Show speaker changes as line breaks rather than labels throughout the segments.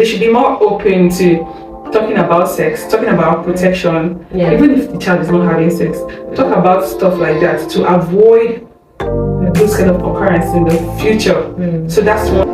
they should be more open to talking about sex, talking about protection, even if the child is not having sex. Talk about stuff like that to avoid those kind of occurrences in the future. So that's what.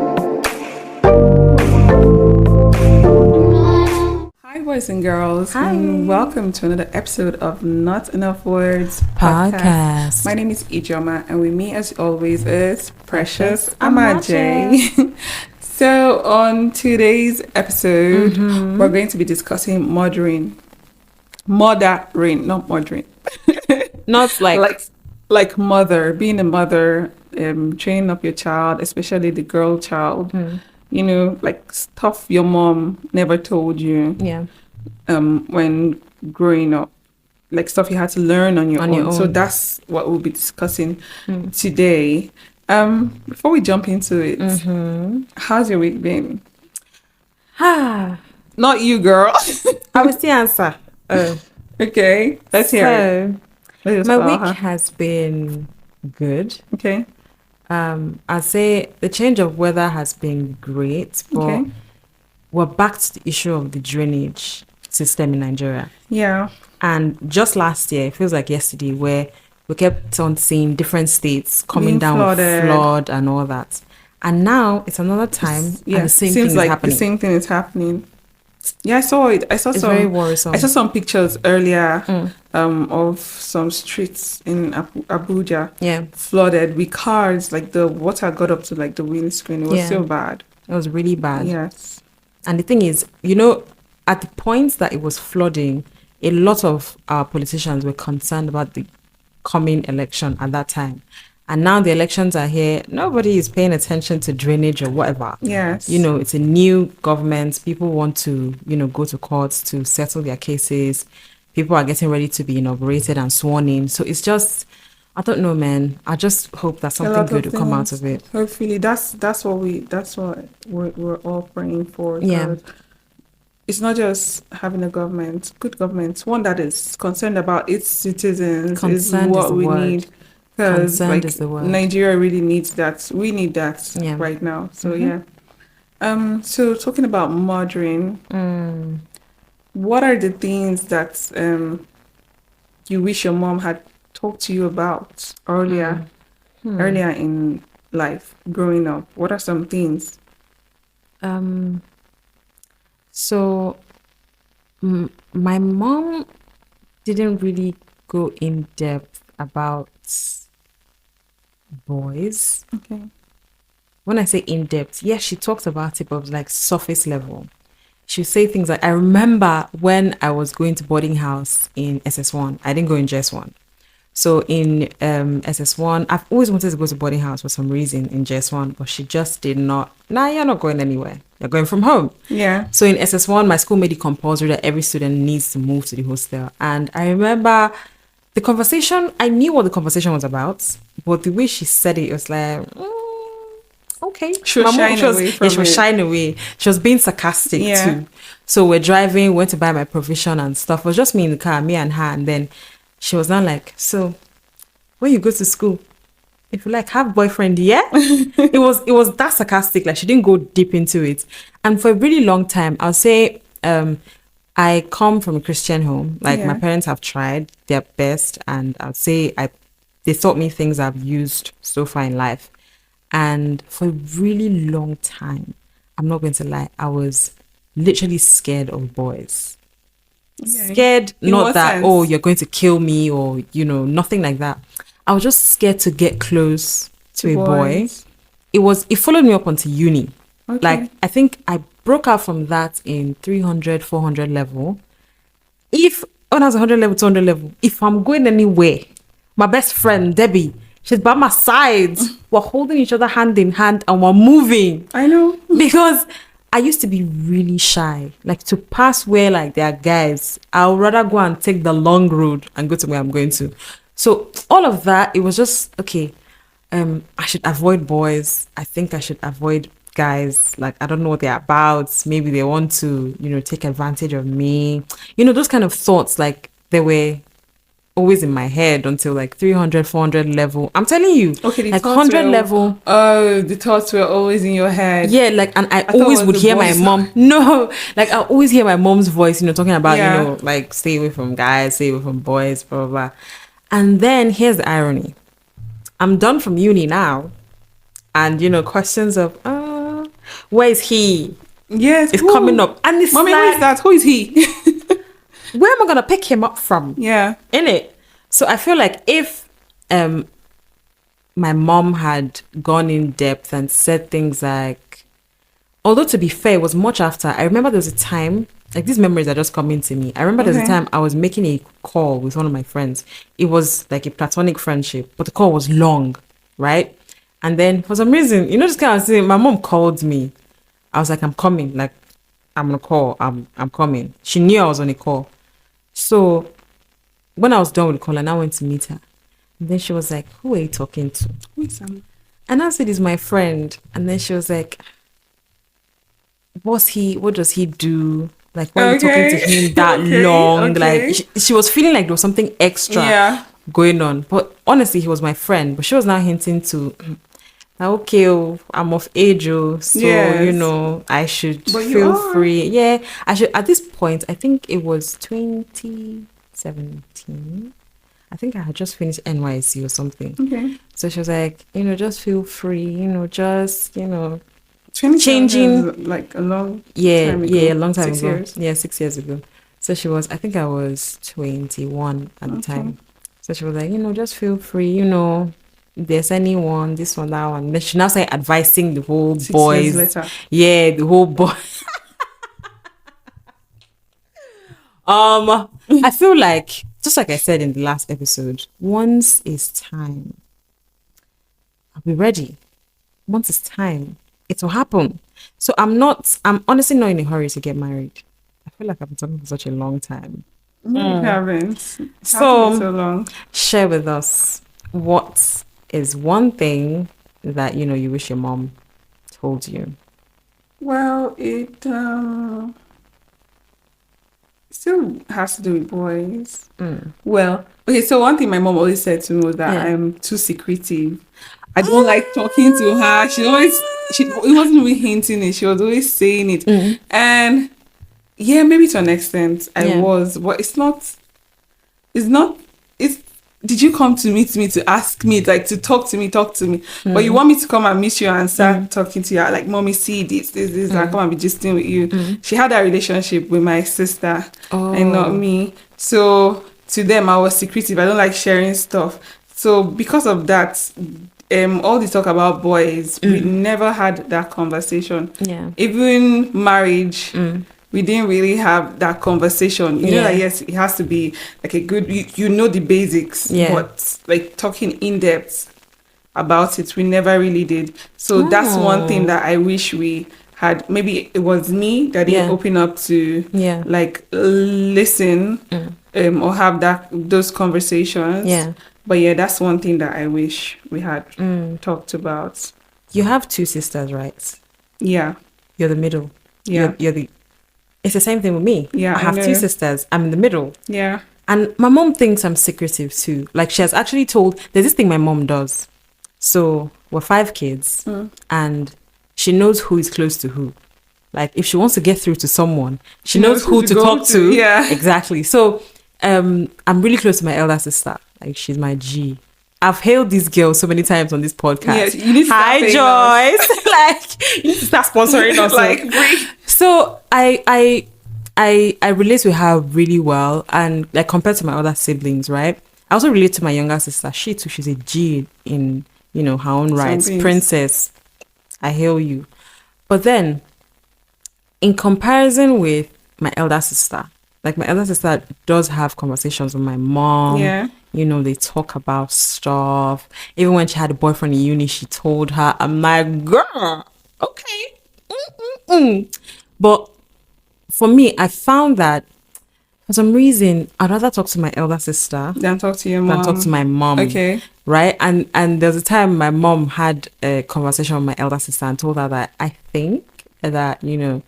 Hi, boys and girls.
Hi.
And welcome to another episode of Not Enough Words
podcast.
My name is Ijeoma, and with me, as always, is Precious Amaje. So, on today's episode, we're going to be discussing mothering, not mothering.
Not
like mother, being a mother, training up your child, especially the girl child. You know, like stuff your mom never told you.
Yeah.
When growing up, like stuff you had to learn on your own. So that's what we'll be discussing today. Before we jump into it, how's your week been? Not you, girl.
I will still answer.
Okay, let's hear it.
My week has been good.
Okay.
I'd say the change of weather has been great, but we're back to the issue of the drainage system in Nigeria.
Yeah.
And just last year, it feels like yesterday, where we kept on seeing different states coming
Being
down
flooded.
with flood and all that. And now it's another time, and the same thing is happening.
The same thing is happening. Yeah, I saw it. It's
very worrisome.
I saw some pictures earlier of some streets in Abuja flooded with cars. Like the water got up to like the windscreen. It was so bad.
It was really bad.
Yes.
And the thing is, at the point that it was flooding, a lot of our politicians were concerned about the coming election at that time. And now the elections are here. Nobody is paying attention to drainage or whatever.
Yes.
It's a new government. People want to, go to courts to settle their cases. People are getting ready to be inaugurated and sworn in. So it's just, I don't know, man. I just hope that something good will come out of it.
Hopefully, that's what we're all praying for.
Yeah.
It's not just having a good government, one that is concerned about its citizens.
Concerned
is what
is the
we
word.
need. Because
is the word.
Nigeria really needs that. We need that right now. So so talking about mothering, what are the things that you wish your mom had talked to you about earlier in life, growing up? What are some things?
So my mom didn't really go in depth about boys.
Okay.
When I say in depth, yes, she talked about it, but it was like surface level. She would say things like, I remember when I was going to boarding house in SS1. I didn't go in JS1. So in SS1, I've always wanted to go to boarding house for some reason in JS1, but she just did not. Nah, you're not going anywhere. You're going from home.
Yeah.
So in SS1, my school made it compulsory that every student needs to move to the hostel. And I remember the conversation, I knew what the conversation was about, but the way she said it was like, okay.
She was
shying away. She was being sarcastic too. So we're driving, went to buy my provision and stuff. It was just me in the car, me and her. And then she was not like, so when you go to school, if you like, have boyfriend, yeah? It was that sarcastic. Like she didn't go deep into it. And for a really long time, I'll say, I come from a Christian home. Like my parents have tried their best, and I'd say they taught me things I've used so far in life. And for a really long time, I'm not going to lie, I was literally scared of boys. Okay. Scared, not that, sense? You're going to kill me or, nothing like that. I was just scared to get close to a boy. It followed me up onto uni. Okay. Like, I think I broke out from that in 300, 400 level. When I was 100 level, 200 level, if I'm going anywhere, my best friend, Debbie, she's by my side. We're holding each other hand in hand and we're moving.
I know.
Because I used to be really shy. Like to pass where like there are guys, I would rather go and take the long road and go to where I'm going to. So all of that, it was just, okay, I should avoid boys. I think I should avoid guys. Like, I don't know what they're about. Maybe they want to, take advantage of me. Those kind of thoughts, like they were always in my head until like 300, 400 level. I'm telling you.
Okay, the
like
thoughts
100
were,
level.
oh, the thoughts were always in your head.
Yeah, like, and I
thought
always
it was
would
the
hear my
voice.
mom. No, like I always hear my mom's voice, talking about,
Yeah.
like stay away from guys, stay away from boys, blah, blah, blah. And then here's the irony. I'm done from uni now. And, questions of, where is he?
Yes.
It's coming up. And it's
Mommy, who is
like,
that? Who is he?
where am I going to pick him up from?
Yeah.
Innit? So I feel like if my mom had gone in depth and said things like, although to be fair, it was much after. I remember there was a time, like these memories are just coming to me. I remember there was a time I was making a call with one of my friends. It was like a platonic friendship, but the call was long, right? And then for some reason, this kind of thing, my mom called me. I was like, I'm coming. Like, I'm on a call. I'm coming. She knew I was on a call. So when I was done with the call, and I went to meet her. And then she was like, who are you talking to? And I said, he's my friend. And then she was like, what does he do? Like, why are you talking to him that long? Like, she was feeling like there was something extra going on. But honestly, he was my friend. But she was now hinting to, okay, I'm of age, so, I should feel free. Yeah, I should. At this point, I think it was 2017. I think I had just finished NYC or something.
Okay.
So she was like, just feel free,
changing like a long time ago.
a long time
6
ago.
years.
Yeah, 6 years ago. So I think I was 21 at the time. So she was like, just feel free, if there's anyone, this one, that one. Then she now started advising the whole
6
boys.
years later.
Yeah, the whole boy. I feel like, just like I said in the last episode, once it's time, I'll be ready. Once it's time, it will happen. So I'm honestly not in a hurry to get married. I feel like I've been talking for such a long time.
No, you haven't.
So
long.
Share with us, what is one thing that you wish your mom told you?
Well, it still has to do with boys. Well, okay, so one thing my mom always said to me was that I'm too secretive. I don't like talking to her. It wasn't really hinting it. She was always saying it. And yeah, maybe to an extent I was, but did you come to meet me to ask me, like to talk to me? But you want me to come and meet you and start talking to you, like, mommy, see this, and come and be gisting with you. She had that relationship with my sister and not me. So to them, I was secretive. I don't like sharing stuff. So because of that, all the talk about boys, we never had that conversation.
Yeah.
Even marriage, we didn't really have that conversation. You know that, yes, it has to be like a good, the basics, but like talking in depth about it, we never really did. So that's one thing that I wish we had. Maybe it was me that didn't open up to like listen or have those conversations.
Yeah.
But yeah, that's one thing that I wish we had talked about.
You have 2 sisters, right?
Yeah.
You're the middle.
Yeah.
It's the same thing with me.
Yeah,
I have 2 sisters. I'm in the middle.
Yeah.
And my mom thinks I'm secretive too. Like, she has actually told, there's this thing my mom does. So we're 5 kids and she knows who is close to who. Like, if she wants to get through to someone, she knows who to talk to.
Yeah.
Exactly. So I'm really close to my elder sister. Like, she's my G. I've hailed this girl so many times on this podcast.
Yeah, you need to
Hi, Joyce. Like, you need to start sponsoring us.
Like,
so I relate with her really well, and like compared to my other siblings, right? I also relate to my younger sister. She too, she's a G in her own rights. Princess, I hail you. But then, in comparison with my elder sister, like my elder sister does have conversations with my mom.
Yeah.
They talk about stuff. Even when she had a boyfriend in uni, she told her. I'm like, girl, okay. But for me, I found that for some reason, I'd rather talk to my elder sister
than talk to your mom.
Than talk to my mom.
Okay.
Right? And there was a time my mom had a conversation with my elder sister and told her that I think that, Chogu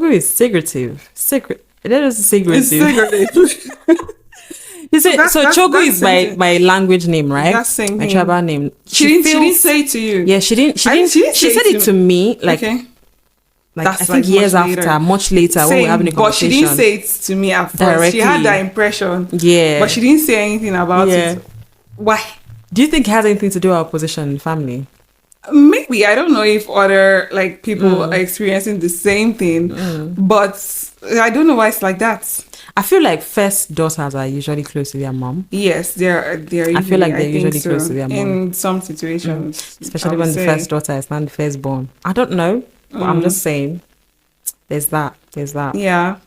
is secretive. That is secretive.
It's secretive.
You
So
say so Chogu
that's
is
same
my language name, right?
That's same
My
thing.
tribal name.
She didn't say it to you.
Yeah, she didn't
She
she said
didn't
it
say
to
it to me.
me
Okay.
like I
That's like
think years
much
after,
later.
much later when we we're having a
Same, but she didn't
conversation
say it to me at first. She had that
directly.
impression, but
Yeah.
she didn't say anything about it.
Yeah.
Why?
Do you think it has anything to do with our position in the family?
Maybe I don't know if other like people are experiencing the same thing, but I don't know why it's like that.
I feel like first daughters are usually close to their mom.
Yes, they're
I feel
usually,
like
I
they're
think
usually close to
so.
their mom.
In some situations, I
Especially
would
when the first
say.
daughter is not the firstborn. I don't know, but I'm just saying there's that. There's that.
Yeah.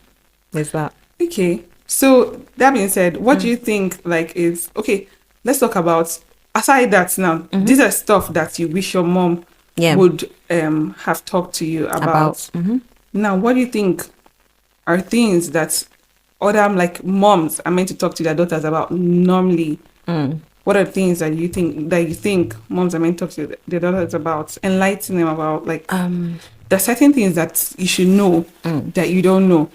There's that.
Okay. So that being said, what do you think like is okay? Let's talk about aside that now. These are stuff that you wish your mom
Yeah.
would have talked to you
About
about. Now, what do you think are things that other like moms are meant to talk to their daughters about normally? What are things that you think moms are meant to talk to their daughters about? Enlighten them about like there are certain things that you should know that you don't know.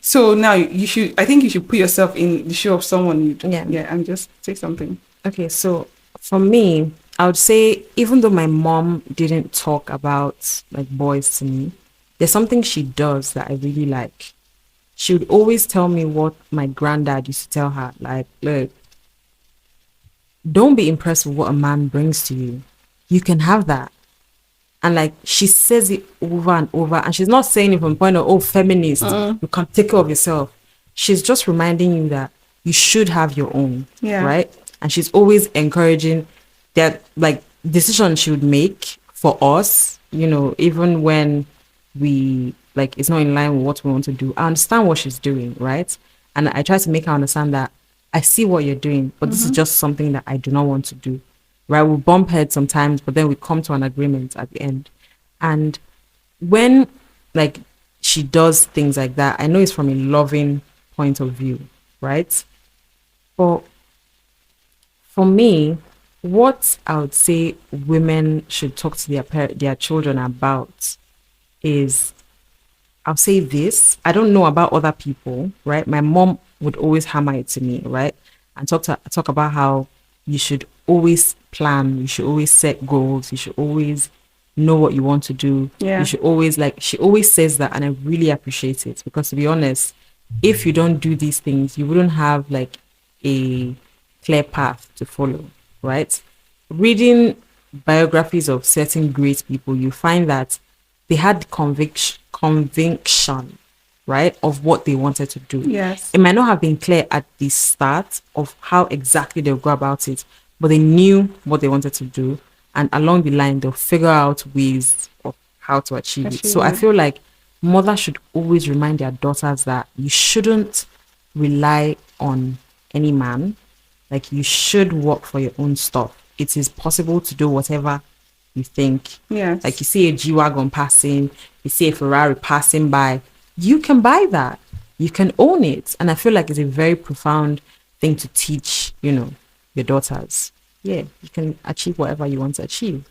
So now I think you should put yourself in the shoe of someone.
yeah.
Yeah, and just say something.
Okay, so for me, I would say even though my mom didn't talk about like boys to me, there's something she does that I really like. She would always tell me what my granddad used to tell her, like, look, don't be impressed with what a man brings to you. You can have that. And like she says it over and over, and she's not saying it from the point of feminist, you can take care of yourself. She's just reminding you that you should have your own,
Yeah.
right? And she's always encouraging that like decisions she would make for us, even when we like it's not in line with what we want to do. I understand what she's doing, right? And I try to make her understand that I see what you're doing, but this is just something that I do not want to do, right? We bump heads sometimes, but then we come to an agreement at the end. And when like she does things like that, I know it's from a loving point of view, right? But for me, what I would say women should talk to their children about is, I'll say this. I don't know about other people, right? My mom would always hammer it to me, right? And talk about how you should always plan, you should always set goals, you should always know what you want to do.
Yeah.
You should always she always says that, and I really appreciate it because to be honest, if you don't do these things, you wouldn't have like a clear path to follow, right? Reading biographies of certain great people, you find that they had conviction, right, of what they wanted to do.
Yes.
It might not have been clear at the start of how exactly they'll go about it, but they knew what they wanted to do. And along the line, they'll figure out ways of how to achieve it. So I feel like mothers should always remind their daughters that you shouldn't rely on any man. Like you should work for your own stuff. It is possible to do whatever you think.
Yes.
Like you see a G-Wagon passing, you see a Ferrari passing by, you can buy that. You can own it. And I feel like it's a very profound thing to teach, your daughters. Yeah, you can achieve whatever you want to achieve.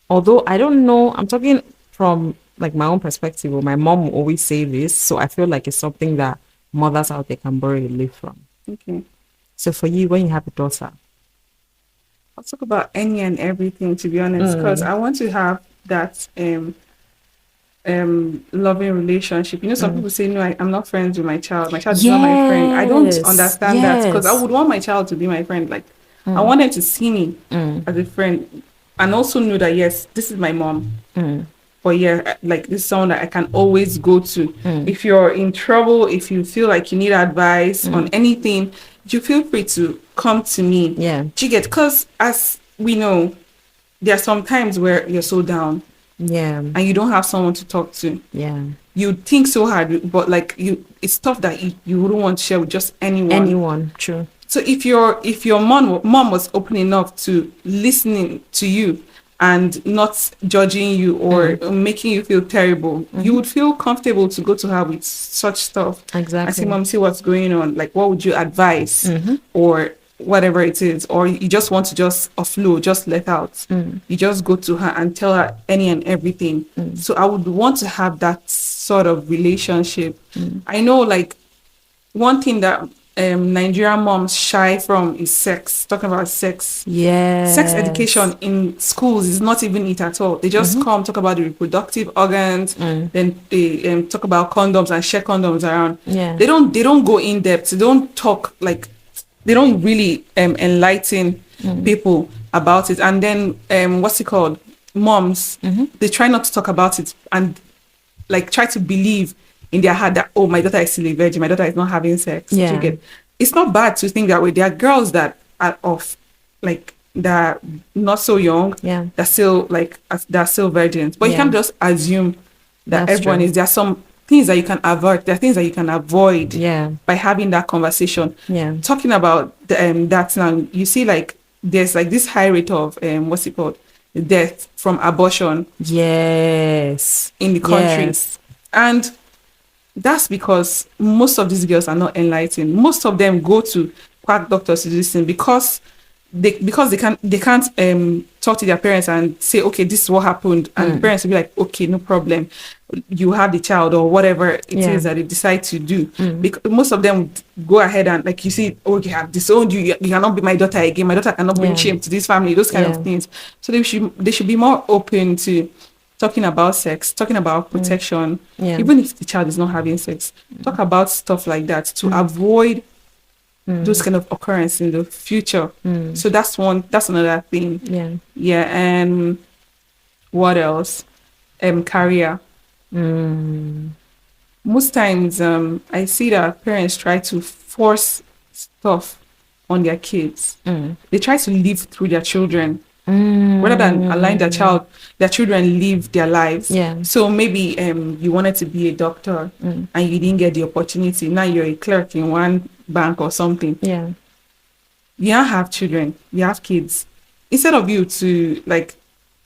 Although I don't know, I'm talking from like my own perspective, or my mom will always say this. So I feel like it's something that mothers out there can borrow a leaf from.
Okay.
So for you, when you have a daughter,
I'll talk about any and everything to be honest, because I want to have that loving relationship. Some people say no, I'm not friends with my child. My child is not my friend. I don't understand that, because I would want my child to be my friend. Like I want them to see me as a friend, and also know that yes, this is my mom. But yeah, like this is someone that I can always go to. If you're in trouble, if you feel like you need advice on anything, you feel free to come to me.
Yeah.
Do you get? Because as we know, there are some times where you're so down.
Yeah.
And you don't have someone to talk to.
Yeah.
You think so hard, but like it's stuff that you wouldn't want to share with just anyone.
Anyone, true.
So if your mom was open enough to listening to you and not judging you or making you feel terrible, you would feel comfortable to go to her with such stuff.
Exactly.
I say, mom, see what's going on. Like, what would you advise? Or whatever it is. Or you just want to just offload, just let out. You just go to her and tell her any and everything. So I would want to have that sort of relationship. I know, like, one thing that Nigerian moms shy from is sex. Talking about sex. Sex
Yes.
education in schools is not even it at all. They just come talk about the reproductive organs, then they talk about condoms and share condoms around.
Yeah.
They don't go in depth. They don't talk like they don't really enlighten people about it. And then what's it called? Moms, they try not to talk about it and like try to believe in their heart that, oh, my daughter is still a virgin, my daughter is not having sex. Do you
Yeah.
get? It's not bad to think that way. There are girls that are of like that are not so young,
Yeah.
that still like that are still virgins. But you
Yeah.
can't just assume that
That's
everyone
true.
is. There are some things that you can avert. There are things that you can avoid
Yeah.
by having that conversation.
Yeah.
Talking about that now, you see like there's like this high rate of what's it called? Death from abortion
Yes.
in the country.
Yes.
And that's because most of these girls are not enlightened. Most of them go to quack doctors to do this thing because they can't talk to their parents and say, okay, this is what happened, and the parents will be like, okay, no problem, you have the child or whatever it
Yeah.
is that they decide to do. Because most of them would go ahead and like you see, oh, you have disowned you cannot be my daughter again. My daughter cannot bring
Yeah.
shame to this family. Those kind
Yeah.
of things. So they should be more open to talking about sex, talking about protection,
Yeah.
even if the child is not having sex. Talk about stuff like that to avoid those kind of occurrence in the future. So that's another thing.
Yeah.
Yeah, and what else? Career. Most times, I see that parents try to force stuff on their kids. They try to live through their children rather than allowing their children live their lives.
Yeah.
So maybe you wanted to be a doctor and you didn't get the opportunity. Now you're a clerk in one bank or something.
Yeah.
You don't have children, you have kids. Instead of you to like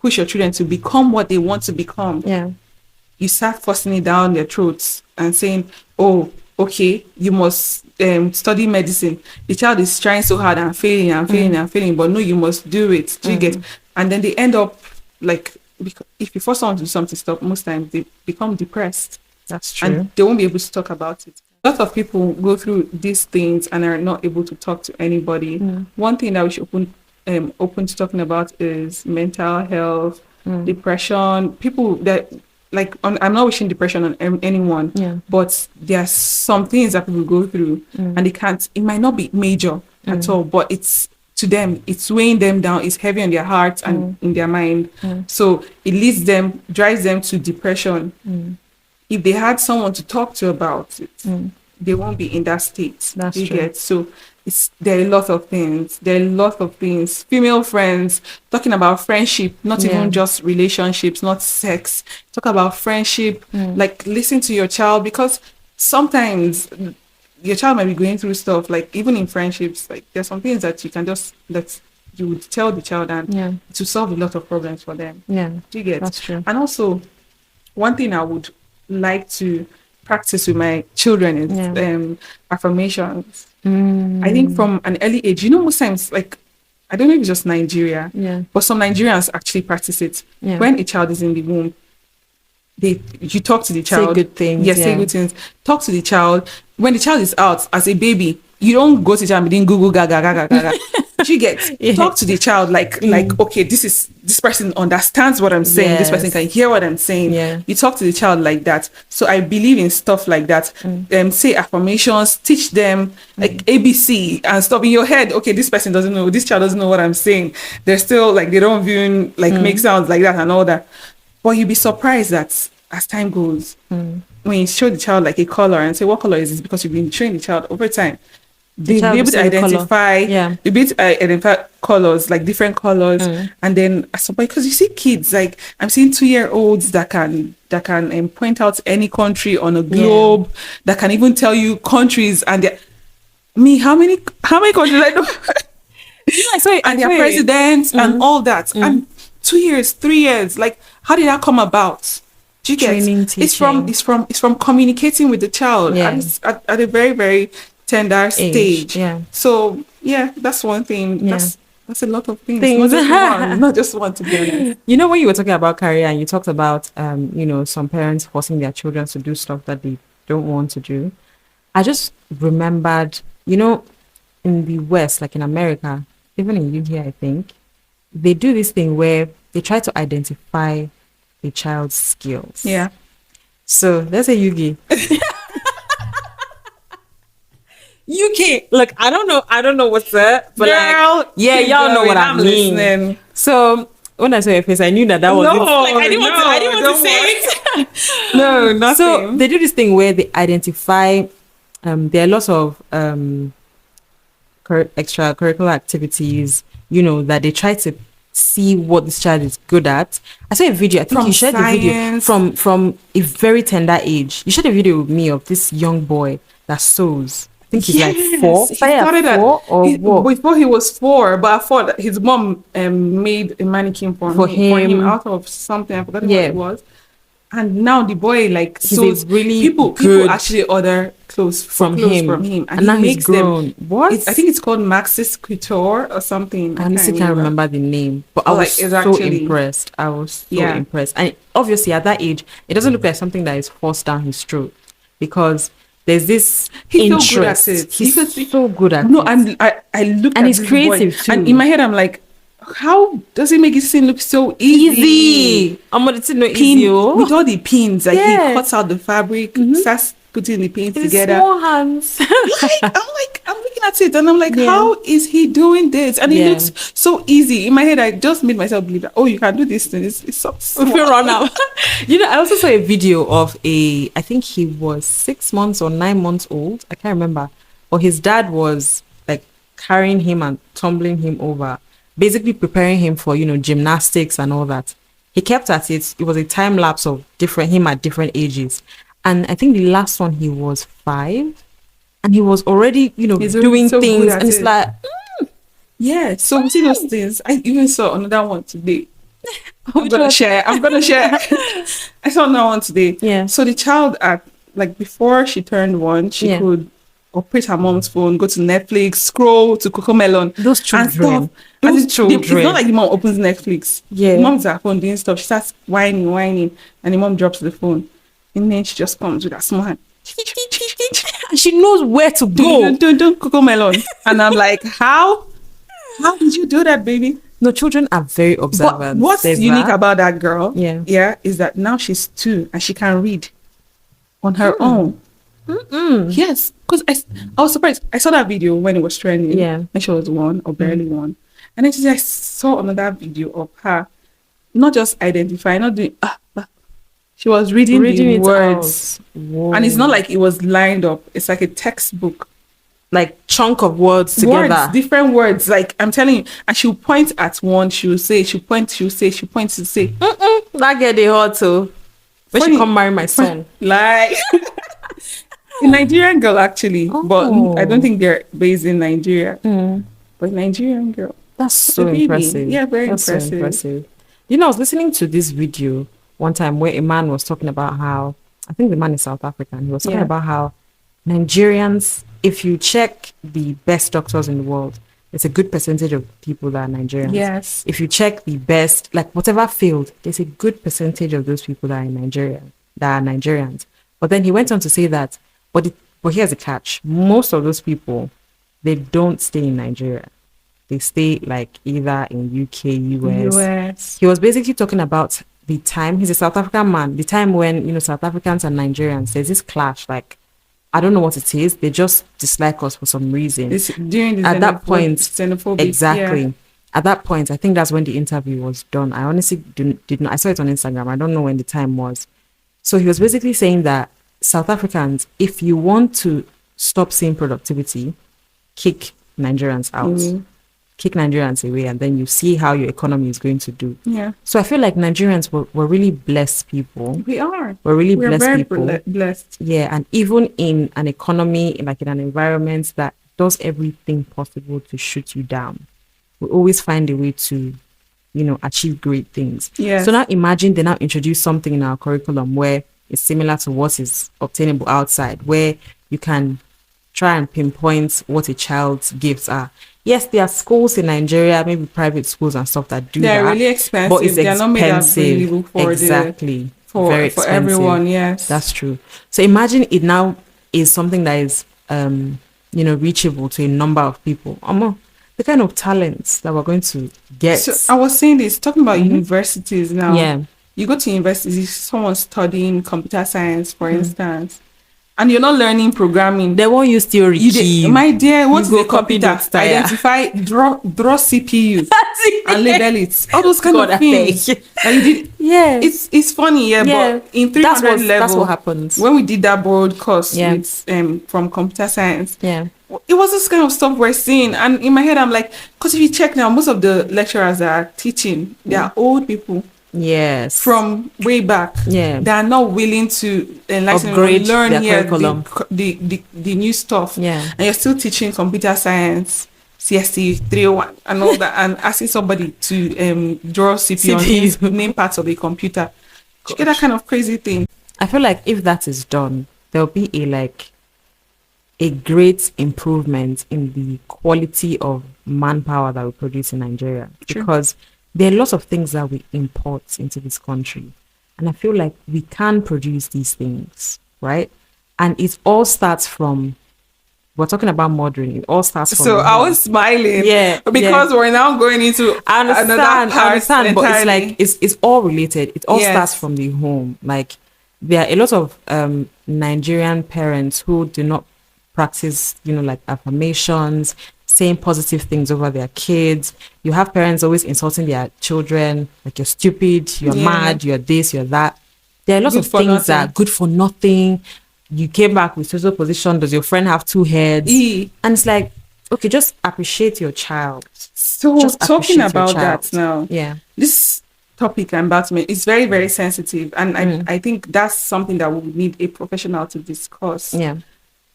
push your children to become what they want to become,
Yeah.
you start forcing it down their throats and saying, oh, okay, you must study medicine. The child is trying so hard and failing and failing and failing, but no, you must do it. Do you get? And then they end up like, if you force someone to do something, stop, most times they become depressed.
That's true.
And they won't be able to talk about it. A lot of people go through these things and are not able to talk to anybody. One thing that we should open to talking about is mental health, depression. People that I'm not wishing depression on anyone,
Yeah.
but there are some things that people go through and they can't. It might not be major at all, but it's to them, it's weighing them down. It's heavy on their hearts and in their mind. So it drives them to depression. If they had someone to talk to about it, they won't be in that state.
That's
you
true.
get? So there are a lot of things. There are a lot of things. Female friends, talking about friendship, not
Yeah.
even just relationships, not sex. Talk about friendship, like listen to your child, because sometimes your child might be going through stuff, like even in friendships, like there's some things that you would tell the child and
Yeah.
to solve a lot of problems for them.
Yeah.
Do you get?
That's true.
And also, one thing I would like to practice with my children is
Yeah.
affirmations. I think from an early age, most times, like, I don't know if it's just Nigeria,
Yeah.
but some Nigerians actually practice it.
Yeah.
When a child is in the womb, you talk to the child.
Say good things.
Yes, say good things. Talk to the child. When the child is out as a baby, you don't go to the child and begin Google gaga gaga gaga. You get?
Yeah.
Talk to the child like okay, this person understands what I'm saying. This person
Yes.
can hear what I'm saying.
Yeah.
You talk to the child like that. So I believe in stuff like that. Say affirmations, teach them like ABC and stuff in your head. Okay, this person doesn't know. This child doesn't know what I'm saying. They're still like they don't even like make sounds like that and all that. But you'll be surprised that as time goes, when you show the child like a color and say, what color is this? Because you've been training the child over time. They'll
child
be able
will
to
see the color.
identify,
Yeah.
they'll be able to identify colors, like different colors. And then at some point, because you see kids, like I'm seeing 2-year-olds that can point out any country on a globe, that can even tell you countries and how many countries I know. And their presidents and all that. And 2 years, 3 years, like how did that come about? Do you get?
Training,
It's from communicating with the child at a very, very tender stage.
Yeah.
So yeah, that's one thing.
Yeah.
That's a lot of things.
Things.
Not just one, to be honest.
You know, when you were talking about career and you talked about some parents forcing their children to do stuff that they don't want to do, I just remembered you know, in the West, like in America, even in UK, I think, they do this thing where they try to identify a child's skills.
Yeah.
So let's say Yugi. UK, look, I don't know what's that, but
Girl,
like, yeah, y'all know what I
I'm
mean.
listening.
So when I saw your face, I knew that was it.
No,
Like, I didn't want
don't
to say it.
No, nothing.
So they do this thing where they identify. There are lots of extracurricular activities, you know, that they try to see what this child is good at. I saw a video. I think
From
you shared the video
science.
from a very tender age. You shared a video with me of this young boy that sews. I think he's like 4.
He
Started at 4 or what?
before he was 4, but I thought his mom made a mannequin for him out of something. I forgot what it was. And now the boy like
he's really
people actually order clothes
from him,
and
now
he makes
he's grown.
them.
What?
I think it's called Maxis Couture or something.
I honestly can't remember the name, but I was so impressed. I was so impressed, and obviously at that age, it doesn't look like something that is forced down his throat, because there's this interest. So good at it. He's so good at it.
No, I look
and
at
he's creative too.
And in my head, I'm like, how does it make it seem look so easy?
I'm gonna say no easy
with all the pins. Like he cuts out the fabric, starts putting the pins together.
Small hands.
I'm looking at it and I'm like, how is he doing this? And it looks so easy. In my head, I just made myself believe that, oh, you can do this thing. It's so small.
If you run out. You know, I also saw a video of I think he was 6 months or 9 months old. I can't remember. Or his dad was like carrying him and tumbling him over, basically preparing him for, you know, gymnastics and all that. He kept at it. It was a time lapse of him at different ages. And I think the last one, he was 5. And he was already, you know, doing so things. And it's like,
yeah. So we see those things. I even saw another one today. I'm gonna share. I saw another one today.
Yeah.
So the child before she turned 1, she could operate her mom's phone, go to Netflix, scroll to Cocomelon.
Those children.
Those children. It's not like the mom opens Netflix. Yeah. The mom's at her phone doing stuff. She starts whining, and the mom drops the phone. And then she just comes with her small hand.
She knows where to go.
Don't Cocomelon. And I'm like, how did you do that, baby?
No, children are very observant.
But what's unique about that girl, is that now she's 2 and she can read on her own. Yes, because I was surprised. I saw that video when it was trending.
Yeah,
and she was 1 or barely 1, and then I saw another video of her, not just identifying, not doing she was reading the words, and it's not like it was lined up. It's like a textbook,
like chunk of words together,
different words. Like I'm telling you, and she'll point at one. She'll say. She'll point to say.
That girl they hot too. When she come marry my son,
like. A Nigerian girl, actually, but I don't think they're based in Nigeria. But Nigerian girl.
That's so impressive.
Yeah, very impressive.
So impressive. You know, I was listening to this video one time where a man was talking about how, I think the man is South African. He was talking about how Nigerians, if you check the best doctors in the world, there's a good percentage of people that are Nigerians.
Yes.
If you check the best, like whatever field, there's a good percentage of those people that are in Nigeria, that are Nigerians. But then he went on to say that, but here's the catch. Most of those people, they don't stay in Nigeria. They stay like either in UK, US. He was basically talking about the time, he's a South African man, the time when, you know, South Africans and Nigerians, there's this clash, like, I don't know what it is. They just dislike us for some reason.
At that point,
exactly. Yeah. At that point, I think that's when the interview was done. I honestly did not. I saw it on Instagram. I don't know when the time was. So he was basically saying that South Africans, if you want to stop seeing productivity, kick Nigerians out. Kick Nigerians away, and then you see how your economy is going to do.
Yeah.
So I feel like Nigerians were really blessed people.
We are.
We're really blessed people.
Blessed.
Yeah, and even in an economy, in an environment that does everything possible to shoot you down, we always find a way to, you know, achieve great things.
Yeah.
So now imagine they now introduce something in our curriculum where it's similar to what is obtainable outside, where you can try and pinpoint what a child's gifts are. Yes, there are schools in Nigeria, maybe private schools and stuff that do that.
They're really expensive.
But it's
They're not made available for
exactly.
For everyone, yes.
That's true. So imagine it now is something that is reachable to a number of people. The kind of talents that we're going to get.
So I was saying this, talking about
Mm-hmm.
universities now.
Yeah.
You go to universities, someone studying computer science, for instance, and you're not learning programming.
They won't use theory.
My dear, what
You
is
go
a
copy
computer?
notes, tire.
Identify, draw CPU and label it. All those kind
God,
of things. That you did.
Yeah.
It's funny, yeah,
Yeah.
but in 300 level,
that's what happens.
when we did that broad course
Yeah.
with from computer science,
Yeah.
it was this kind of stuff we're seeing. And in my head, I'm like, because if you check now, most of the lecturers that are teaching, they are old people.
Yes.
From way back.
Yeah.
They are not willing to
Upgrade
learn
their
here
curriculum.
the new stuff.
Yeah.
And you're still teaching computer science, CST 301 and all that, and asking somebody to draw CPU on name parts of a computer. You get that kind of crazy thing.
I feel like if that is done, there'll be a great improvement in the quality of manpower that we produce in Nigeria.
True.
Because there are lots of things that we import into this country. And I feel like we can produce these things, right? And it all starts from, we're talking about mothering. It all starts from.
So I was smiling.
Yeah.
Because we're now going into another part.
I understand, but it's
entirely.
like, it's all related. It all
Yes.
starts from the home. Like, there are a lot of Nigerian parents who do not practice, like affirmations, saying positive things over their kids. You have parents always insulting their children, like you're stupid, you're mad, you're this, you're that. There are lots of things that are good for nothing. You came back with social position. Does your friend have two heads? And it's like, okay, just appreciate your child.
So
Just
talking
appreciate your
about
child.
that now,
Yeah.
this topic I'm about to make is very, very sensitive. And I think that's something that we need a professional to discuss.
Yeah.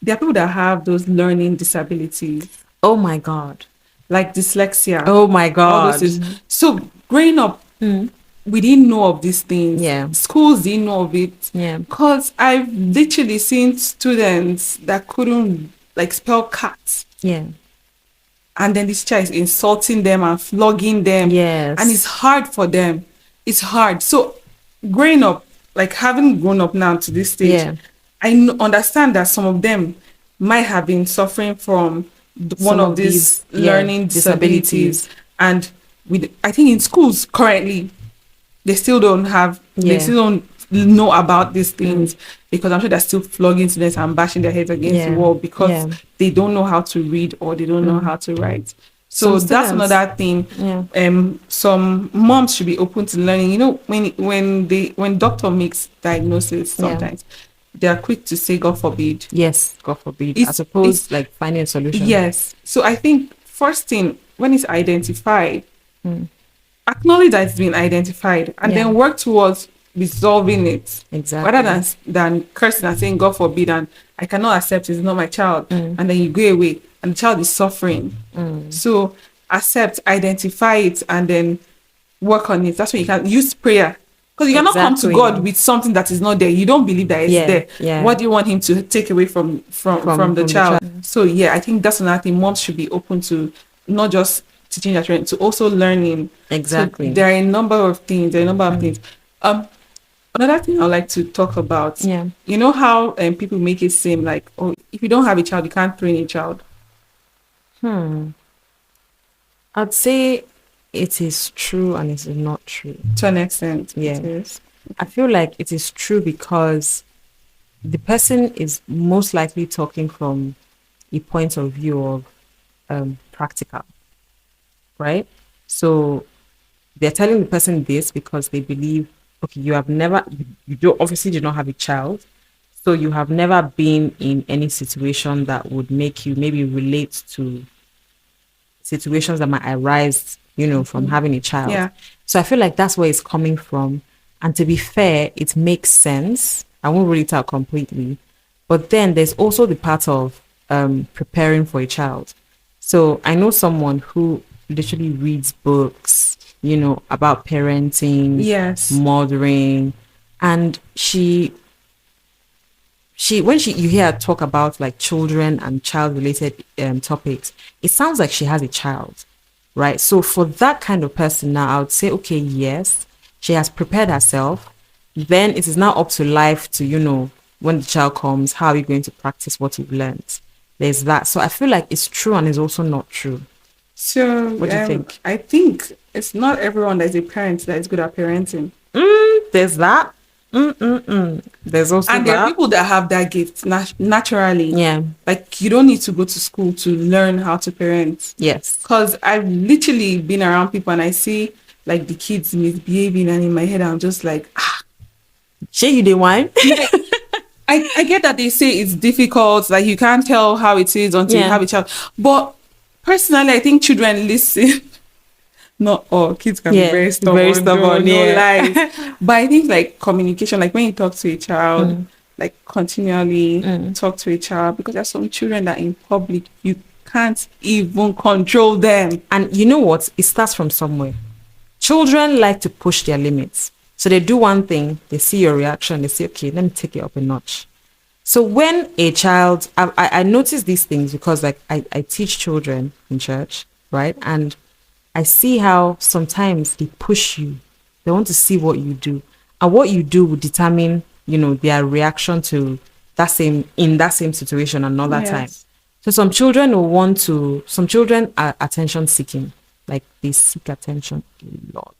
There are people that have those learning disabilities,
Oh my God.
like dyslexia.
Oh my
All
God.
those things. So growing up, we didn't know of these things.
Yeah.
Schools didn't know of it.
Yeah.
Because I've literally seen students that couldn't spell cat.
Yeah.
And then this child is insulting them and flogging them.
Yes.
And it's hard for them. It's hard. So growing up, having grown up now to this stage,
Yeah.
I understand that some of them might have been suffering from one of these learning disabilities. And I think in schools currently, they still don't they still don't know about these things because I'm sure they're still flogging students and bashing their heads against the wall because they don't know how to read or they don't know how to write. So that's another thing.
Yeah.
Some moms should be open to learning. When doctor makes diagnosis, sometimes they are quick to say, God forbid.
Yes, God forbid. I suppose finding a solution.
Yes. So I think first thing, when it's identified, acknowledge that it's been identified and then work towards resolving it.
Exactly.
Rather than cursing and saying, God forbid, and I cannot accept it's not my child. And then you go away and the child is suffering. So accept, identify it, and then work on it. That's when you can use prayer. Because you cannot come to God with something that is not there. You don't believe that it's there.
Yeah.
What do you want him to take away from the child? So I think that's another thing. Moms should be open to not just teaching their children, to also learning.
Exactly.
So there are a number of things. Another thing I'd like to talk about.
Yeah.
You know how people make it seem like, oh, if you don't have a child, you can't train a child.
I'd say it is true and it is not true.
To an extent.
Yeah.
It is.
I feel like it is true because the person is most likely talking from a point of view of practical, right? So they're telling the person this because they believe, okay, you obviously do not have a child, so you have never been in any situation that would make you maybe relate to situations that might arise, from having a child.
Yeah.
So I feel like that's where it's coming from. And to be fair, it makes sense. I won't rule it out completely. But then there's also the part of preparing for a child. So I know someone who literally reads books, about parenting,
Yes.
mothering. And when you hear her talk about children and child related topics, it sounds like she has a child, right? So for that kind of person now, I would say, okay, yes, she has prepared herself. Then it is now up to life to, when the child comes, how are you going to practice what you've learned? there's that. So I feel like it's true and it's also not true.
So
What do you think?
I think it's not everyone that is a parent that is good at parenting.
There's that. There's also
And there are
that.
people that have that gift naturally.
Yeah.
Like you don't need to go to school to learn how to parent.
Yes.
Because I've literally been around people and I see like the kids misbehaving, and in my head I'm just like,
Shey you dey whine?
like, I get that they say it's difficult, like you can't tell how it is until you have a child. But personally, I think children listen. Not all kids can be very stubborn.
Very stubborn,
no lies. But I think like communication, like when you talk to a child, like continually talk to a child, because there's some children that in public you can't even control them.
And you know what? It starts from somewhere. Children like to push their limits. So they do one thing, they see your reaction, they say, okay, let me take it up a notch. So when a child, I notice these things because like I teach children in church, right? And I see how sometimes they push you. They want to see what you do. And what you do will determine, their reaction to that same situation another time. So some children are attention seeking. Like they seek attention a lot.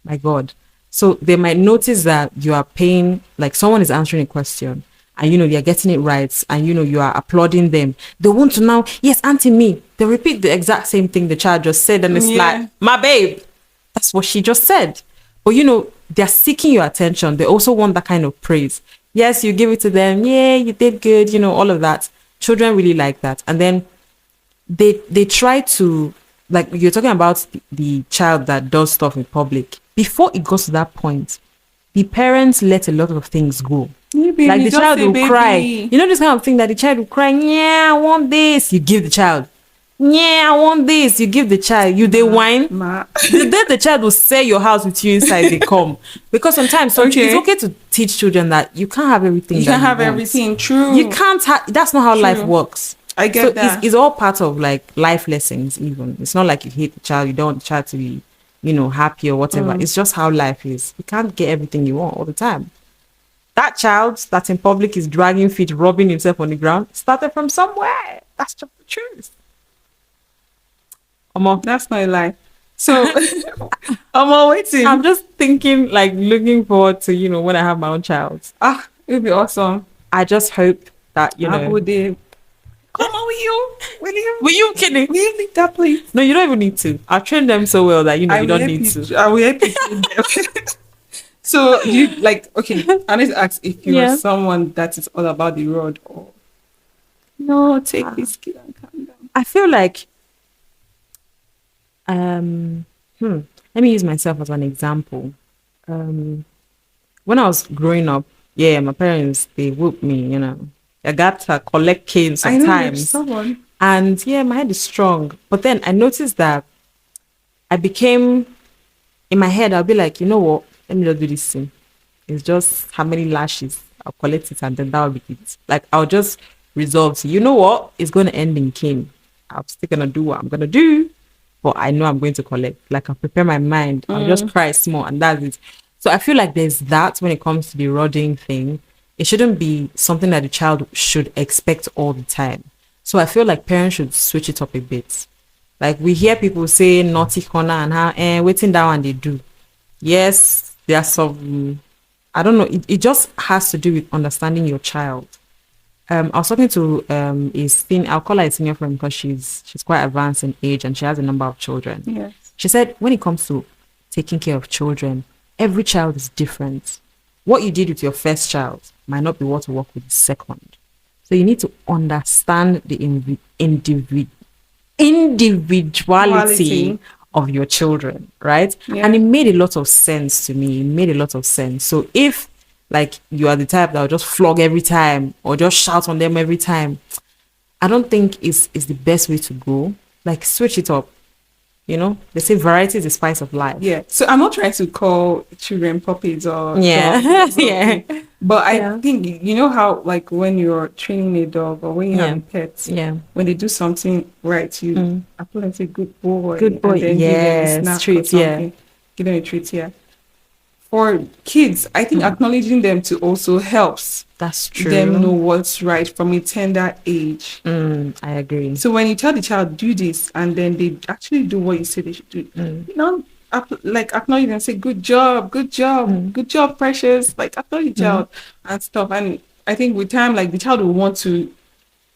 My God. So they might notice that you are paying, like someone is answering a question and they're getting it right and you are applauding them. They want to now, yes, auntie me. They repeat the exact same thing the child just said and it's like, my babe, that's what she just said. But they're seeking your attention. They also want that kind of praise. Yes, you give it to them. Yeah, you did good, all of that. Children really like that. And then they try to, like you're talking about the child that does stuff in public. Before it goes to that point, the parents let a lot of things go.
Yeah, baby,
like the child will
baby.
cry. This kind of thing that the child will cry. Yeah, I want this. You give the child. Yeah, I want this. You give the child. You they whine. Then the child will sell your house with you inside. They come because sometimes it's okay to teach children that you can't have everything.
You can't have everything. True.
You can't have. That's not how life works.
I get that.
It's all part of like life lessons. Even it's not like you hate the child. You don't want the child to be, happy or whatever. It's just how life is. You can't get everything you want all the time. That child that in public is dragging feet, rubbing himself on the ground, started from somewhere. That's just the truth.
That's not a lie. So I'm waiting.
I'm just thinking, like looking forward to, when I have my own child.
It'll be awesome.
I just hope that,
Would they come on with you?
Were you kidding?
Will you leave that place?
No, you don't even need to. I've trained them so well that you don't need to.
I will help you train them. So you okay, I need to ask if you are someone that is all about the road or no, take this kid and calm down.
I feel like let me use myself as an example. When I was growing up, my parents, they whooped me, I got to collect cane sometimes. And my head is strong. But then I noticed that I became, in my head, I'll be like, you know what? Let me just do this thing. It's just how many lashes. I'll collect it and then that will be it. Like, I'll just resolve to, you know what? It's going to end in cane. I'm still going to do what I'm going to do. But I know I'm going to collect. Like, I'll prepare my mind. I'll just cry small and that's it. So I feel like there's that when it comes to the rodding thing. It shouldn't be something that the child should expect all the time. So I feel like parents should switch it up a bit. Like, we hear people say naughty corner and how, waiting down and they do. Yes, there are some, I don't know, it just has to do with understanding your child. I was talking to I'll call her a senior friend because she's quite advanced in age and she has a number of children.
Yes.
She said when it comes to taking care of children, every child is different. What you did with your first child might not be what will work with the second. So you need to understand the individuality of your children, right?
Yeah.
And it made a lot of sense to me. It made a lot of sense. So if like you are the type that will just flog every time or just shout on them every time, I don't think it's the best way to go. Like, switch it up. They say variety is the spice of life.
Yeah. So I'm not trying to call children puppies or
dogs or
but I think how like when you're training a dog or when you have pets, when they do something right, you apple and say good boy,
and then
give them a snack or something. Give them a treat, for kids, I think acknowledging them to also helps
That's
them know
true.
what's right from a tender age.
I agree.
So when you tell the child do this and then they actually do what you say they should do, you know, like acknowledge and say good job, good job, good job, Precious. Like acknowledge the child and stuff. And I think with time, like the child will want to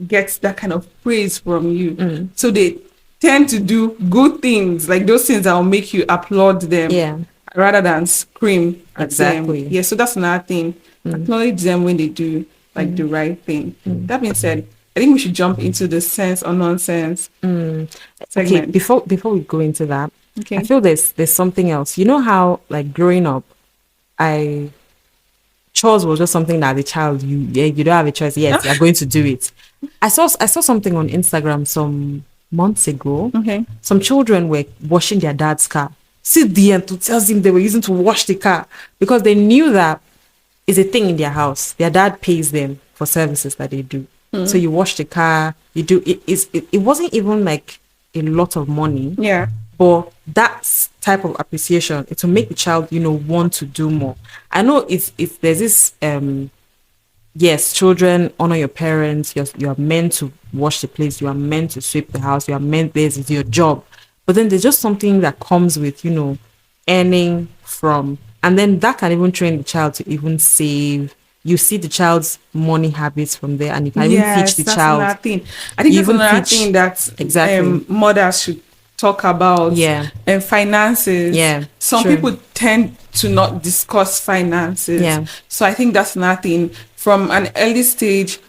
get that kind of praise from you. So they tend to do good things, like those things that will make you applaud them
Yeah,
rather than scream at them.
exactly.
Yeah, so that's another thing. Acknowledge them when they do like the right thing. That being said, I think we should jump into the sense or nonsense
Okay,
segment.
before we go into that, I
Okay.
feel there's something else. You know how like growing up, I chores was just something that as a child you don't have a choice. Yes, you're going to do it. I saw something on Instagram some months ago.
Okay.
Some children were washing their dad's car. See the enthusiasm they were using to wash the car because they knew that is a thing in their house. Their dad pays them for services that they do. So you wash the car, you do it wasn't even like a lot of money,
Yeah.
but that type of appreciation, it will make the child, want to do more. I know it's there's this yes, children honor your parents, you are meant to wash the place, you are meant to sweep the house, you are meant this is your job. But then there's just something that comes with, earning from, and then that can even train the child to even save. You see the child's money habits from there, and you can even teach
Yes,
the
that's
child.
another thing. I think
You
that's
even
another
teach
thing that
exactly.
mothers should talk about.
Yeah.
And finances.
Yeah.
Some
True.
people tend to not discuss finances.
Yeah.
So I think that's another thing. From an early stage,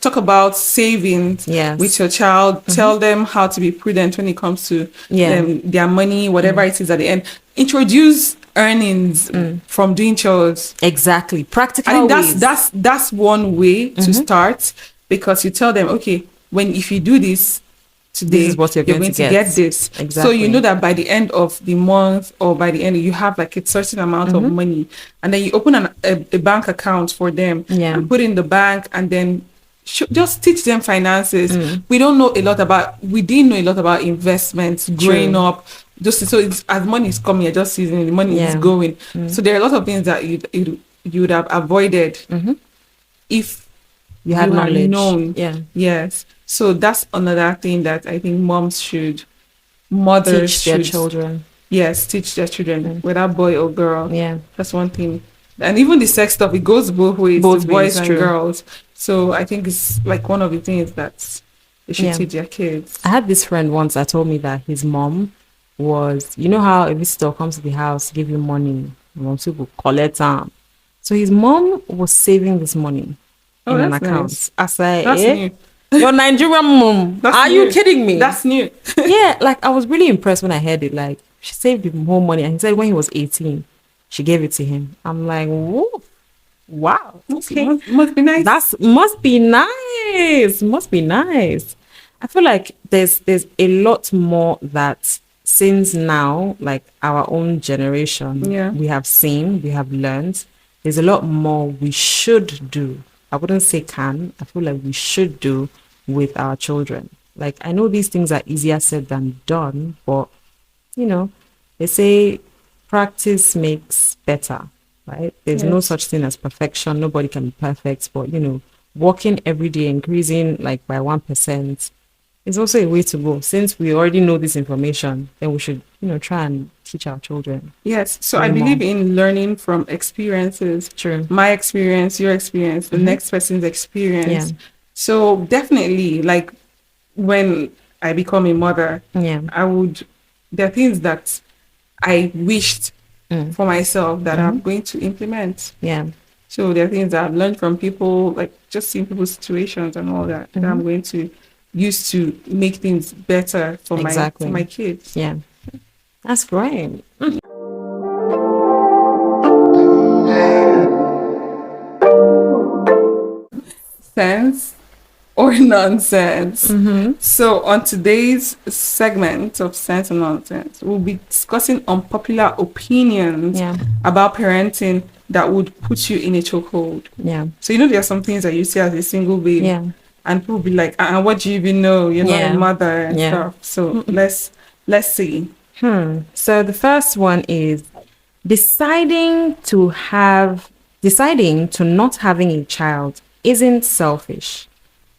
talk about savings
Yes.
with your child. Tell them how to be prudent when it comes to
Yeah.
their money, whatever it is at the end. Introduce earnings from doing chores.
Exactly.
I
Practical
think
ways.
that's one way to start, because you tell them, okay, if you do this
This is
today,
what you're going to
to get
get.
this. So
Exactly.
you know that by the end of the month or by the end, you have like a certain amount of money, and then you open a bank account for them
Yeah.
and put in the bank, and then just teach them finances. We didn't know a lot about investments growing
True.
up. Just so it's, as money is coming, you're just using it, the money is
Yeah.
going. So there are a lot of things that you would have avoided if
You had
you had
knowledge.
known.
Yeah.
Yes. So that's another thing that I think mothers
Teach their
should,
children.
yes, teach their children, whether boy or girl.
Yeah.
That's one thing. And even the sex stuff, it goes both ways,
Both
to boys
ways,
and
true.
girls. So I think it's like one of the things that they should
Yeah.
teach their kids.
I had this friend once that told me that his mom was, you know how a visitor comes to the house, give you money, mom people collect So his mom was saving this money
Oh,
in an
that's
account.
nice.
I said,
That's new.
Your Nigerian mom.
That's
Are
new.
you kidding me?
That's new.
Yeah, like I was really impressed when I heard it. Like she saved him more money, and he said when he was 18, she gave it to him. I'm like, whoa, wow, okay,
Must be nice.
that's must be nice. Must be nice. I feel like there's a lot more that since now, like our own generation,
Yeah.
we have seen, we have learned. There's a lot more we should do. I wouldn't say can. I feel like we should do with our children. Like I know these things are easier said than done, but they say practice makes better, right? There's no
Yes.
such thing as perfection. Nobody can be perfect, but working every day, increasing like by 1% is also a way to go. Since we already know this information, then we should, try and teach our children.
Yes. So
Way
I believe
more.
in learning from experiences.
True.
My experience, your experience, the next person's experience.
Yeah.
So definitely, like when I become a mother,
Yeah.
there are things that I wished for myself that I'm going to implement.
Yeah.
So there are things that I've learned from people, like just seeing people's situations and all that, that I'm going to use to make things better for
Exactly.
my kids.
Yeah. That's great.
Sense or nonsense. So on today's segment of Sense and Nonsense, we'll be discussing unpopular opinions
Yeah.
about parenting that would put you in a chokehold.
Yeah.
So there are some things that you see as a single babe,
Yeah.
and people will be like, what do you even know? You're not
Yeah.
a mother and
Yeah.
stuff. So let's see.
So the first one is Deciding to not having a child isn't selfish.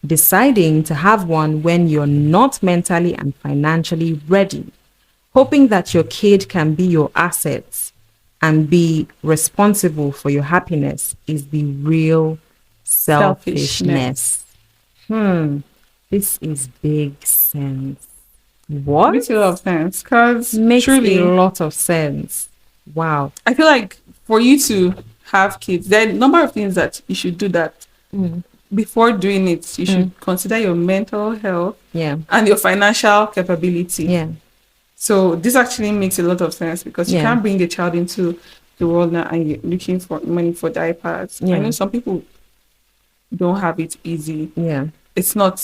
Deciding to have one when you're not mentally and financially ready, hoping that your kid can be your assets and be responsible for your happiness is the real
Selfishness.
selfishness. This is big sense. What?
Makes a lot of sense because
Makes a
truly,
lot of sense. Wow.
I feel like for you to have kids, there are a number of things that you should do that before doing it, you should consider your mental health
Yeah.
and your financial capability.
Yeah.
So this actually makes a lot of sense because you
Yeah.
can't bring a child into the world now and you're looking for money for diapers. I
Yeah.
know some people don't have it easy.
Yeah.
It's not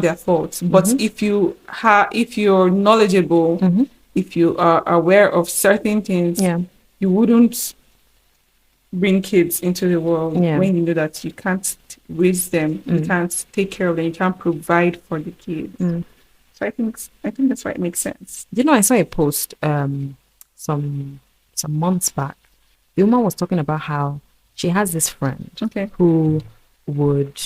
their fault. But if you're knowledgeable, if you are aware of certain things,
Yeah.
you wouldn't bring kids into the world
Yeah.
when you know that you can't raise them, you can't take care of them, you can't provide for the kids. So I think that's why it makes sense.
You know, I saw a post some months back. The woman was talking about how she has this friend
Okay.
who would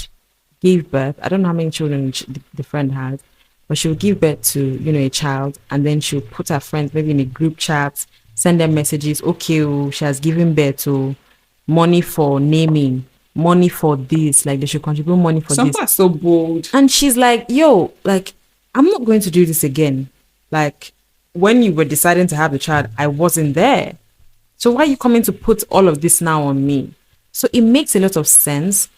give birth. I don't know how many children the friend had, but she would give birth to, a child, and then she would put her friends maybe in a group chat, send them messages. Okay, oh, she has given birth to money for naming, money for this, like they should contribute money for
Some
this.
people are so bold.
And she's like, yo, like, I'm not going to do this again. Like, when you were deciding to have the child, I wasn't there. So why are you coming to put all of this now on me? So it makes a lot of sense.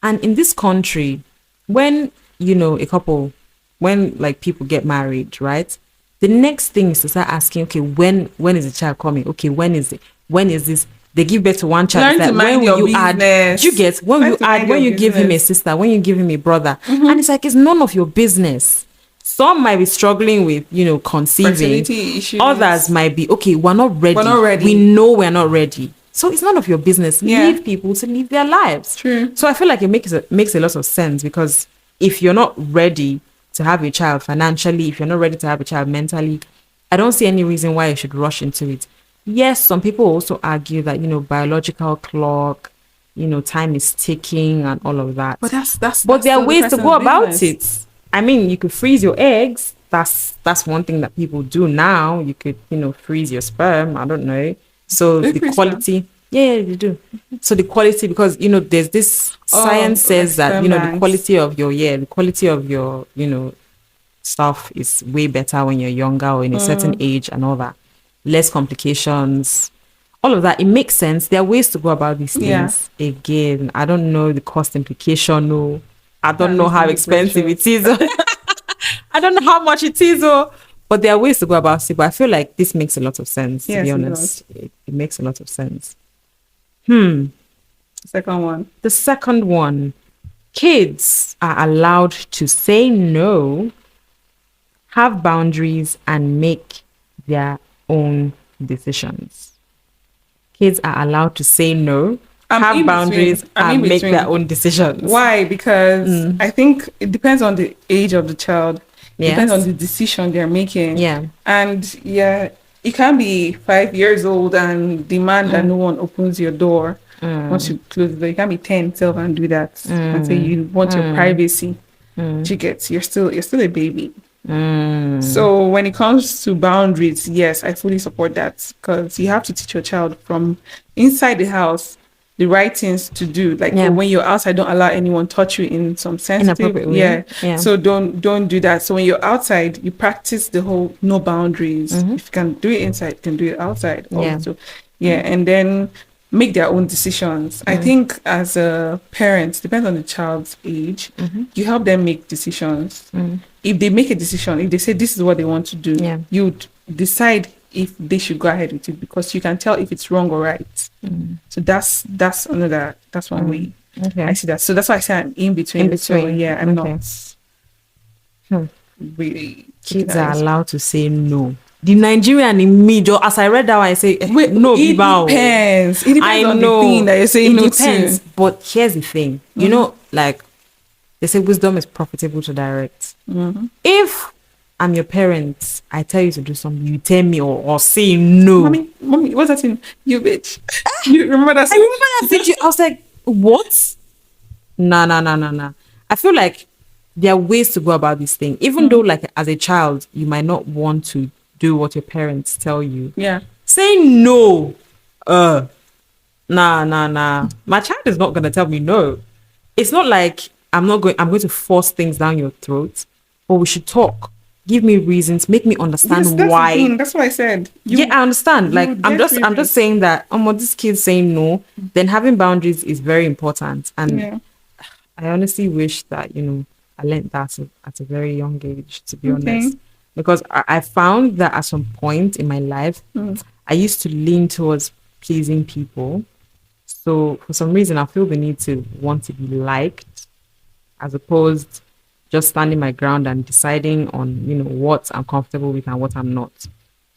And in this country, when, a couple, when like people get married, right? The next thing is to start asking, okay, when is the child coming? Okay, when is it? When is this? They give birth to one child.
Learn to mind
when will
your
you add?
business.
Do you get when
Learn
you
to mind
add? When
your
you give him a
business.
sister? When you give him a brother? And it's like it's none of your business. Some might be struggling with, conceiving.
Fertility issues.
Others might be, okay, we're not ready.
We're not ready.
We know we're not ready. So it's none of your business.
Yeah.
Leave people to live their lives.
True.
So I feel like it makes a lot of sense, because if you're not ready to have a child financially, if you're not ready to have a child mentally, I don't see any reason why you should rush into it. Yes, some people also argue that, biological clock, time is ticking and all of that.
But
But there are ways to go about
business.
it. I mean, you could freeze your eggs. That's one thing that people do now. You could, freeze your sperm. I don't know. So
They
the
freeze
quality, yeah, you do. So the quality, because there's this science says
like
that
sperm
the
banks.
quality of your stuff is way better when you're younger or in a certain age and all that. Less complications, all of that. It makes sense. There are ways to go about these
Yeah.
things. Again, I don't know the cost implication. No, I don't
That
know
is
how
the
expensive it
pressure.
is. I don't know how much it is. But there are ways to go about it. But I feel like this makes a lot of sense, to
Yes,
be
it
honest. It makes a lot of sense.
Second one.
The second one, kids are allowed to say no, have boundaries, and make their own decisions. Kids are allowed to say no,
I'm
have
in
boundaries,
between. I'm
and
in
make
between.
their own decisions.
Why? Because I think it depends on the age of the child. Depends on
Yes.
the decision they're making.
Yeah.
And yeah, you can't be 5 years old and demand that no one opens your door once you close the door. You can't be 10, 12 and do that and say you want your privacy. You get, you're still a baby. So when it comes to boundaries, yes, I fully support that, because you have to teach your child from inside the house the right things to do. Like
Yeah.
when you're outside, don't allow anyone touch you in some sensitive
Inappropriate way.
yeah.
Yeah.
So don't do that. So when you're outside, you practice the whole no boundaries. If you can do it inside, you can do it outside
Yeah.
also. Yeah, and then make their own decisions. I think as a parent, depends on the child's age, you help them make decisions. If they make a decision, if they say this is what they want to do,
Yeah.
you'd decide if they should go ahead with it, because you can tell if it's wrong or right. So that's one way
Okay.
I see that. So that's why I say I'm in between.
In
So
between.
yeah, I'm
Okay.
not really taking
Kids
that
are
as-
allowed to say no. The Nigerian in me, as I read that one, I say,
Wait,
no,
it
Bibao.
depends. It depends on the thing that you're saying
it
no
depends.
to.
But here's the thing. You know, like they say, wisdom is profitable to direct. If I'm your parent. I tell you to do something, you tell me or say no.
Mommy, what's that in? You bitch. You remember that
I
song?
remember that video. I was like, what? Nah, nah, nah, nah, nah. I feel like there are ways to go about this thing. Even though, like, as a child, you might not want to do what your parents tell you.
Yeah.
Saying no, nah, nah, nah. My child is not gonna tell me no. It's not like I'm going to force things down your throat, but we should talk. Give me reasons, make me
Yes,
understand
that's the
why.
thing. That's what I said.
Yeah, I understand.
You
Like
would get
I'm just
reasons.
saying that what this kid saying no, then having boundaries is very important. And
Yeah.
I honestly wish that, I learned that at a very young age, to be
Okay.
honest. Because I found that at some point in my life, I used to lean towards pleasing people. So for some reason, I feel the need to want to be liked as opposed just standing my ground and deciding on, what I'm comfortable with and what I'm not.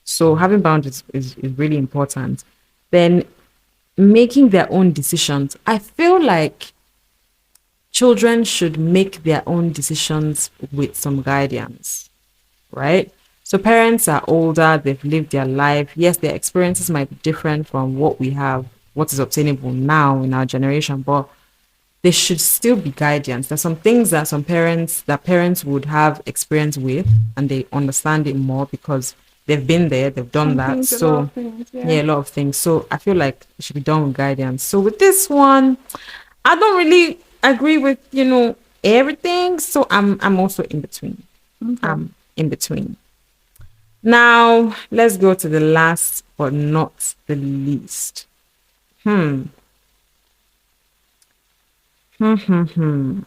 So having boundaries is really important. Then making their own decisions. I feel like children should make their own decisions with some guidance, right? So parents are older, they've lived their life. Yes, their experiences might be different from what we have, what is obtainable now in our generation, but there should still be guidance. There's some things that parents would have experience with and they understand it more because they've been there, they've done
Some
that.
things, a lot
So
of things.
yeah,
Yeah.
a lot of things. So I feel like it should be done with guidance. So with this one, I don't really agree with, everything. So I'm also in between.
Okay.
I'm in between. Now let's go to the last but not the least. Hmm. Hmm. Hmm. Hmm.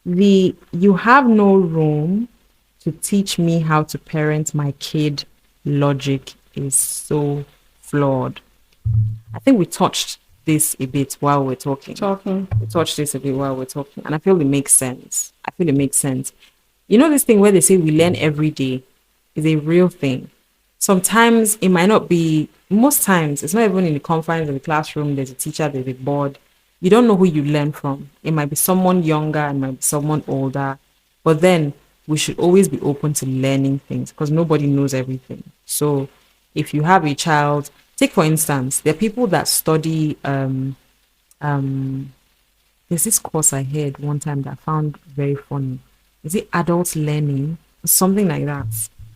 The you have no room to teach me how to parent my kid logic is so flawed. I think we touched this a bit while we're talking.
Talking.
We touched this a bit while we're talking, and I feel it makes sense. I feel it makes sense. You know, this thing where they say we learn every day is a real thing. Sometimes it might not be, most times, it's not even in the confines of the classroom. There's a teacher, there's a board. You don't know who you learn from. It might be someone younger, it might be someone older. But then we should always be open to learning things because nobody knows everything. So if you have a child, take for instance, there are people that study um there's this course I heard one time that I found very funny. Is it adult learning? Something like that.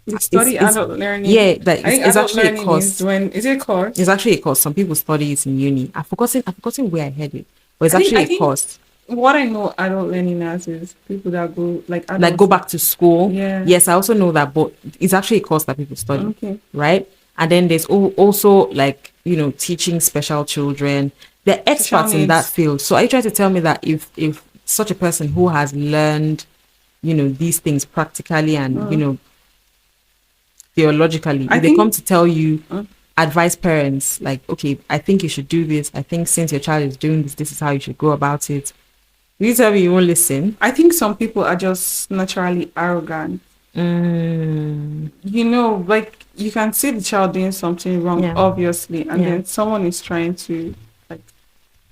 You study
It's
adult learning.
yeah, that
I think
it's
adult
actually a
learning is
course.
when is it a
It's
course?
actually a course. Some people study it in uni. I've forgotten where I heard it. But it's
I
actually a
think
course.
what I know adult learning as is people that go like
Like go
adults.
back to school.
Yeah.
Yes, I also know that, but it's actually a course that people study,
Okay.
right? And then there's also like, teaching special children. They're
Special
experts in that
needs.
field. So are you trying to tell me that if such a person who has learned, these things practically and, theologically,
I
if they come
think
to tell you, advise parents, like, okay, I think you should do this. I think since your child is doing this, this is how you should go about it. You tell me you won't listen.
I think some people are just naturally arrogant. You know, like you can see the child doing something wrong,
Yeah.
obviously, and
Yeah.
then someone is trying to like,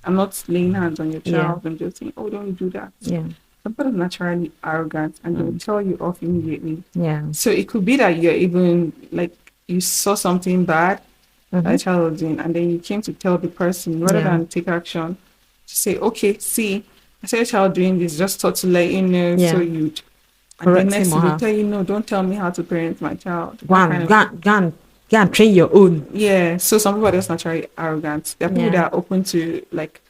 I'm not laying hands on your
Yeah.
child. I'm just saying, oh, don't do that.
Yeah.
Some people are naturally arrogant and they'll tell you off immediately.
Yeah.
So it could be that you're even like you saw something bad that a child was doing, and then you came to tell the person rather
Yeah.
than take action to say, okay, see, I saw a child doing this, just thought to let you know, so
Yeah.
you. And then
Correct
next
him or
thing they
her.
tell you, no, don't tell me how to parent my child.
Go
That kind
on,
of thing.
go on, train your own.
Yeah. So some people are just naturally arrogant. There are people
Yeah.
that are open to like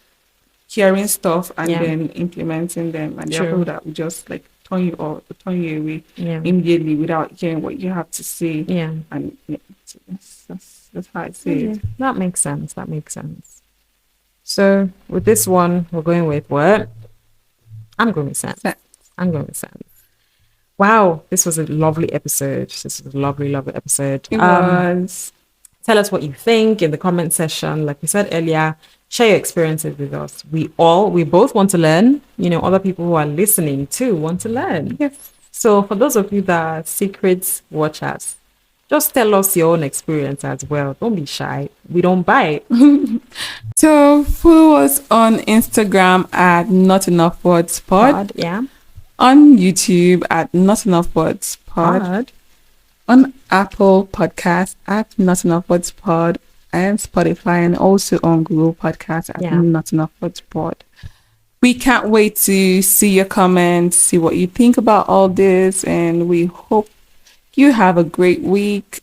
hearing stuff and
Yeah.
then implementing them, and there are
True.
people that will just like turn you away
Yeah.
immediately without hearing what you have to say.
Yeah.
And yeah, so that's how I see
Okay.
it.
That makes sense. That makes sense. So with this one, we're going with what? I'm going with sense.
So,
I'm going with sense. Wow, this was a lovely episode. This was a lovely, lovely episode.
it was.
Tell us what you think in the comment section. Like we said earlier, share your experiences with us. We both want to learn. Other people who are listening too want to learn.
Yes.
So for those of you that are secret watchers, just tell us your own experience as well. Don't be shy. We don't bite.
So follow us on Instagram at Not Enough Words Pod.
Yeah.
on YouTube at Not Enough Words Pod, on Apple Podcast at Not Enough Words Pod, and Spotify, and also on Google Podcast at Not Enough Words Pod. We can't wait to see your comments, see what you think about all this, and we hope you have a great week.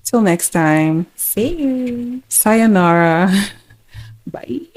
Till next time.
See you.
Sayonara. Bye.